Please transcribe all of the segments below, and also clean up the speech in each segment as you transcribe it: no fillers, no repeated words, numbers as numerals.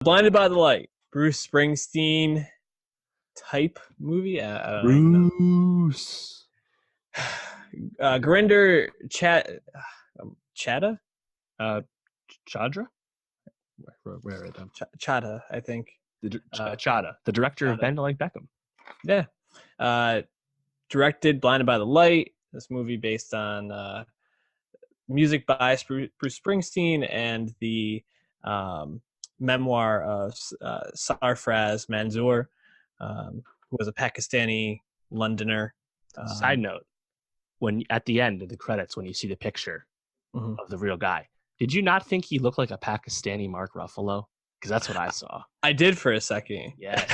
Blinded by the Light, Bruce Springsteen type movie. I don't even know. Bruce. Gurinder Chatta, Uh, Chadra? Where are them? Chatta, I think. Chada, the director of Chadha. Bend Like Beckham. Yeah. Directed Blinded by the Light. This movie based on music by Bruce Springsteen and the memoir of Sarfraz Manzoor, who was a Pakistani Londoner. Side note, when at the end of the credits, when you see the picture Mhm. of the real guy, did you not think he looked like a Pakistani Mark Ruffalo? Because that's what I saw. I did for a second. Yeah.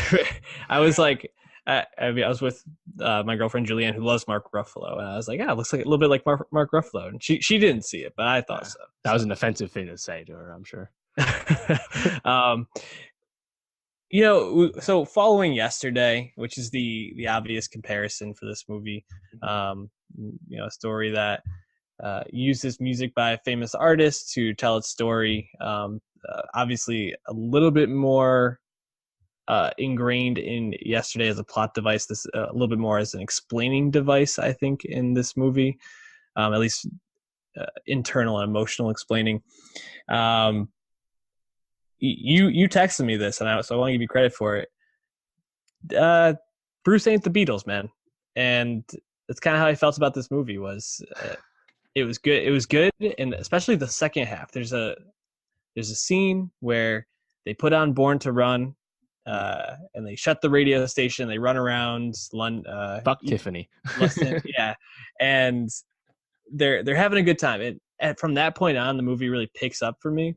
I was like, I was with my girlfriend Julianne, who loves Mark um, and I was like, yeah, it looks like a little bit like Mark Ruffalo, and she didn't see it, but I thought so. That was an offensive thing to say to her, I'm sure. So following Yesterday, which is the obvious comparison for this movie, a story that uses music by a famous artist to tell its story. Obviously, a little bit more ingrained in Yesterday as a plot device. This a little bit more as an explaining device, I think, in this movie, at least internal and emotional explaining. You texted me this, so I want to give you credit for it. Bruce ain't the Beatles, man, and that's kind of how I felt about this movie. It was good. It was good, and especially the second half. There's a scene where they put on Born to Run, and they shut the radio station. They run around London. Fuck Tiffany. Yeah, and they're having a good time. From that point on, the movie really picks up for me.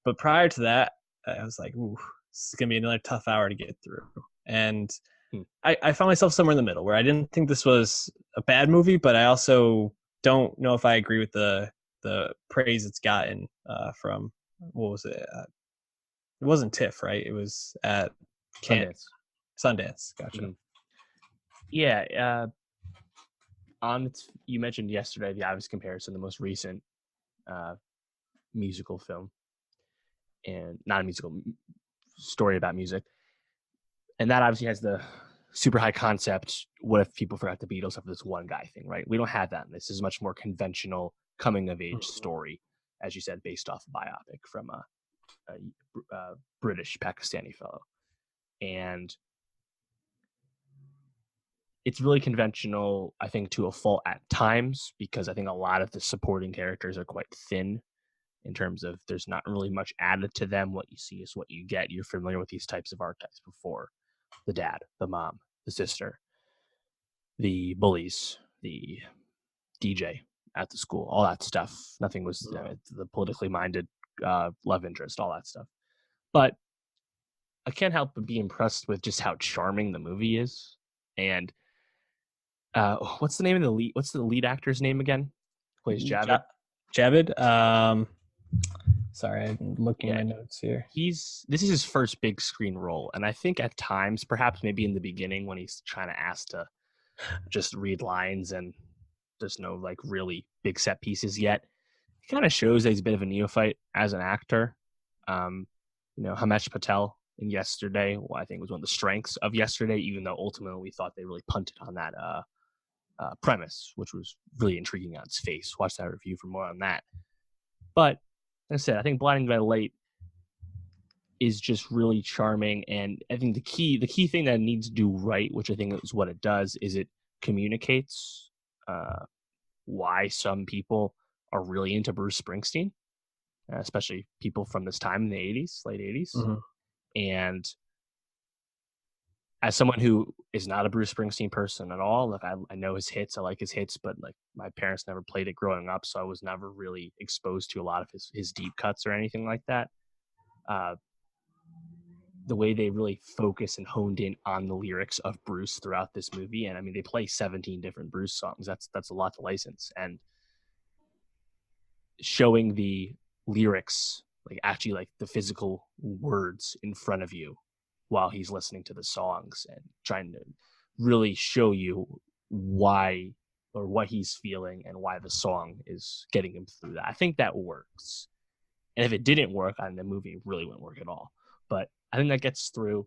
But prior to that, I was like, ooh, this is going to be another tough hour to get through. And I found myself somewhere in the middle where I didn't think this was a bad movie, but I also don't know if I agree with the praise it's gotten from, what was it? It wasn't TIFF, right? It was at Sundance. Gotcha. Mm-hmm. Yeah. You mentioned Yesterday, the obvious comparison, the most recent musical film. And not a musical story about music. And that obviously has the super high concept, what if people forgot the Beatles after this one guy thing, right? We don't have that. This is a much more conventional coming of age story, as you said, based off a biopic from a British Pakistani fellow. And it's really conventional, I think, to a fault at times, because I think a lot of the supporting characters are quite thin. In terms of there's not really much added to them. What you see is what you get. You're familiar with these types of archetypes before. The dad, the mom, the sister, the bullies, the DJ at the school, all that stuff. Nothing was the politically minded love interest, all that stuff. But I can't help but be impressed with just how charming the movie is. And what's the name of what's the lead actor's name again? Plays Javid. Javid. Sorry, I'm looking at my notes here. This is his first big screen role, and I think at times, perhaps maybe in the beginning when he's trying to ask to just read lines and there's no like really big set pieces yet, it kind of shows that he's a bit of a neophyte as an actor. Hamesh Patel in Yesterday, I think was one of the strengths of Yesterday, even though ultimately we thought they really punted on that premise, which was really intriguing on its face. Watch that review for more on that. But like I said, I think Blinded by the Light is just really charming, and I think the key thing that it needs to do right, which I think is what it does, is it communicates why some people are really into Bruce Springsteen, especially people from this time in the 80s, late 80s. Mm-hmm. And as someone who is not a Bruce Springsteen person at all, like I know his hits, I like his hits, but like my parents never played it growing up, so I was never really exposed to a lot of his deep cuts or anything like that. The way they really focus and honed in on the lyrics of Bruce throughout this movie, and I mean they play 17 different Bruce songs. That's a lot to license, and showing the lyrics, like actually like the physical words in front of you while he's listening to the songs and trying to really show you why or what he's feeling and why the song is getting him through that. I think that works. And if it didn't work, the movie really wouldn't work at all. but I think that gets through.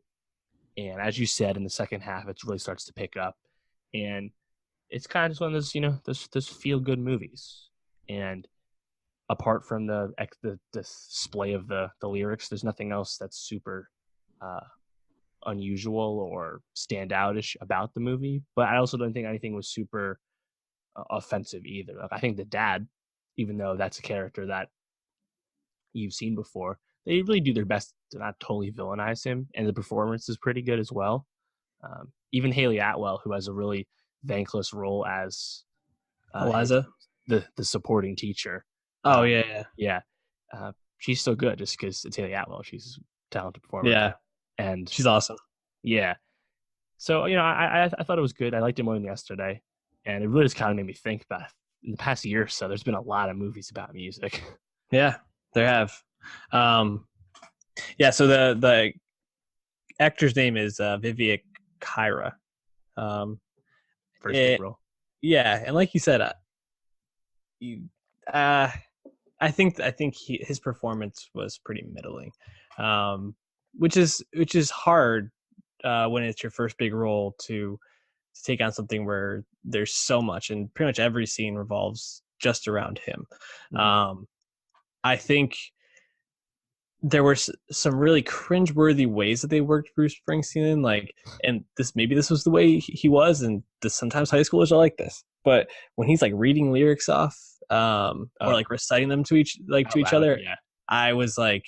And as you said, in the second half, it really starts to pick up, and it's kind of just one of those, those feel good movies. And apart from the display of the lyrics, there's nothing else that's super uh, unusual or standoutish about the movie. But I also don't think anything was super offensive either. Like, I think the dad, even though that's a character that you've seen before, they really do their best to not totally villainize him, and the performance is pretty good as well. Even Haley Atwell, who has a really thankless role as Eliza. the supporting teacher. Oh yeah. Yeah. She's so good just because it's Haley Atwell. She's a talented performer. Yeah. And she's awesome. Yeah. So, I thought it was good. I liked it more than yesterday. And it really just kind of made me think about it. In the past year or so, there's been a lot of movies about music. Yeah, there have. So the actor's name is Vivek Kyra. First big role. Yeah, and like you said, I think his performance was pretty middling, which is hard when it's your first big role to take on something where there's so much, and pretty much every scene revolves just around him. Mm-hmm. I think there were some really cringeworthy ways that they worked Bruce Springsteen in, and this was the way he was, and sometimes high schoolers are like this. But when he's like reading lyrics off, or like reciting them to each other, yeah. I was like,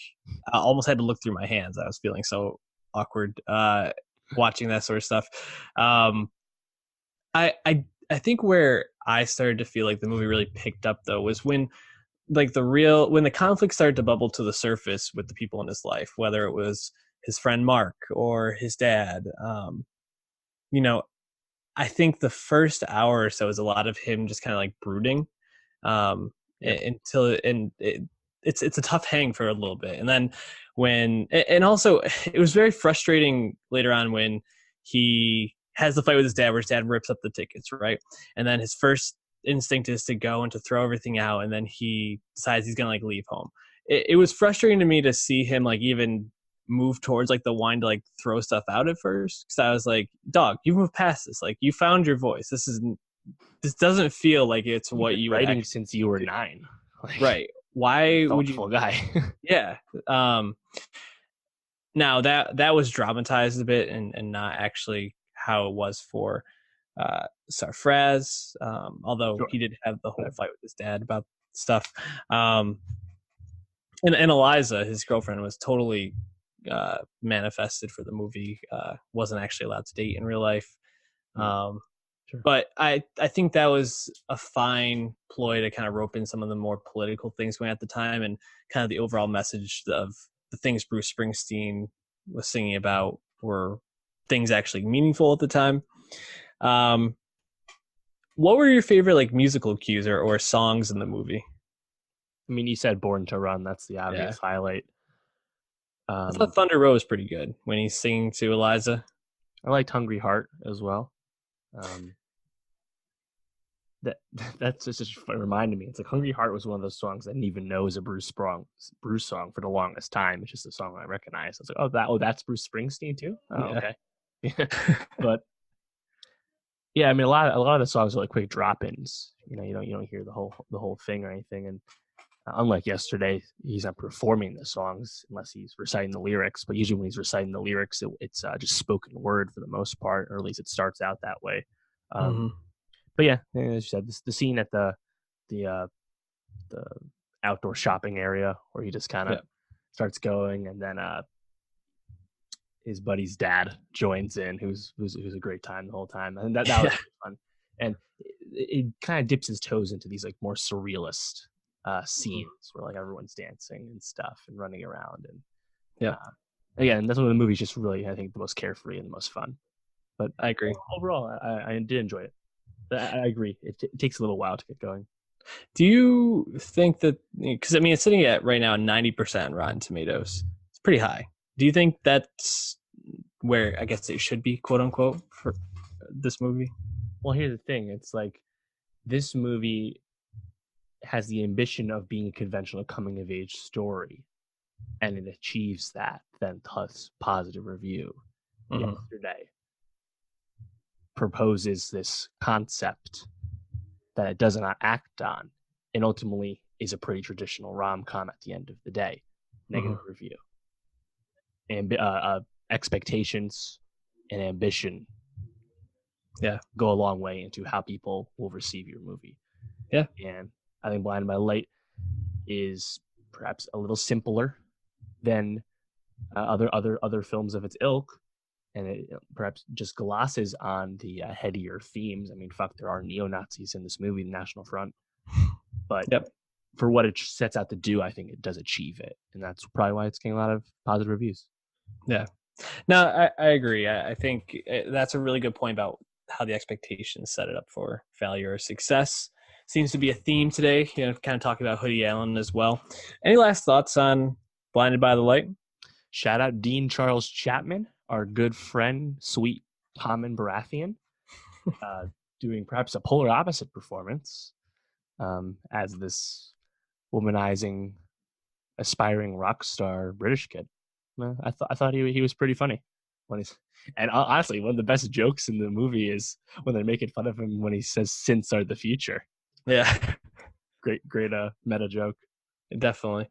I almost had to look through my hands. I was feeling so awkward watching that sort of stuff. I think where I started to feel like the movie really picked up though was when when the conflict started to bubble to the surface with the people in his life, whether it was his friend Mark or his dad. I think the first hour or so is a lot of him just kind of like brooding, until it's a tough hang for a little bit. And then also it was very frustrating later on when he has the fight with his dad where his dad rips up the tickets, right? And then his first instinct is to go and to throw everything out, and then he decides he's gonna like leave home. It was frustrating to me to see him like even move towards like the wine to like throw stuff out at first, because I was like, dog, you've moved past this, like you found your voice. This doesn't feel like it's what you writing since you were 9. Right. Why would you guy? Yeah. Now that was dramatized a bit and not actually how it was for Sarfraz, although sure. He did have the whole fight with his dad about stuff. And Eliza, his girlfriend, was totally manifested for the movie, wasn't actually allowed to date in real life. Sure. But I think that was a fine ploy to kind of rope in some of the more political things going at the time, and kind of the overall message of the things Bruce Springsteen was singing about were things actually meaningful at the time. What were your favorite like musical cues or songs in the movie? I mean, you said Born to Run. That's the obvious highlight. I thought Thunder Road was pretty good when he's singing to Eliza. I liked Hungry Heart as well. That's just reminded me. It's like Hungry Heart was one of those songs I didn't even know is a Bruce song for the longest time. It's just a song I recognize. I was like, that's Bruce Springsteen too? Oh, yeah. Okay. But yeah, I mean, a lot of the songs are like quick drop-ins. You don't hear the whole thing or anything. And unlike yesterday, he's not performing the songs unless he's reciting the lyrics. But usually when he's reciting the lyrics, it's just spoken word for the most part, or at least it starts out that way. But yeah, as you said, the scene at the outdoor shopping area where he just kind of starts going, and then his buddy's dad joins in, who's a great time the whole time, and that was fun. And it kind of dips his toes into these like more surrealist scenes where like everyone's dancing and stuff and running around, and again, that's when the movie's just really, I think, the most carefree and the most fun. But I agree. Overall, I did enjoy it. I agree. It takes a little while to get going. Do you think that, because I mean, it's sitting at right now 90% Rotten Tomatoes. It's pretty high. Do you think that's where I guess it should be, quote unquote, for this movie? Well, here's the thing. It's like this movie has the ambition of being a conventional coming of age story. and it achieves that, then thus positive review. Mm-hmm. Yesterday proposes this concept that it does not act on, and ultimately is a pretty traditional rom-com at the end of the day. Negative Mm-hmm. review. And expectations and ambition go a long way into how people will receive your movie. Yeah. And I think Blinded by the Light is perhaps a little simpler than other films of its ilk, and it perhaps just glosses on the headier themes. I mean, fuck, there are neo-Nazis in this movie, the National Front, but Yep. for what it sets out to do, I think it does achieve it, and that's probably why it's getting a lot of positive reviews. Yeah. No, I agree. I think that's a really good point about how the expectations set it up for failure or success. Seems to be a theme today, kind of talking about Woody Allen as well. Any last thoughts on Blinded by the Light? Shout out Dean Charles Chapman, our good friend, sweet Tommen Baratheon, doing perhaps a polar opposite performance as this womanizing, aspiring rock star British kid. I thought he was pretty funny when he's, and honestly, one of the best jokes in the movie is when they're making fun of him when he says "synths are the future." Yeah, Great meta joke. definitely.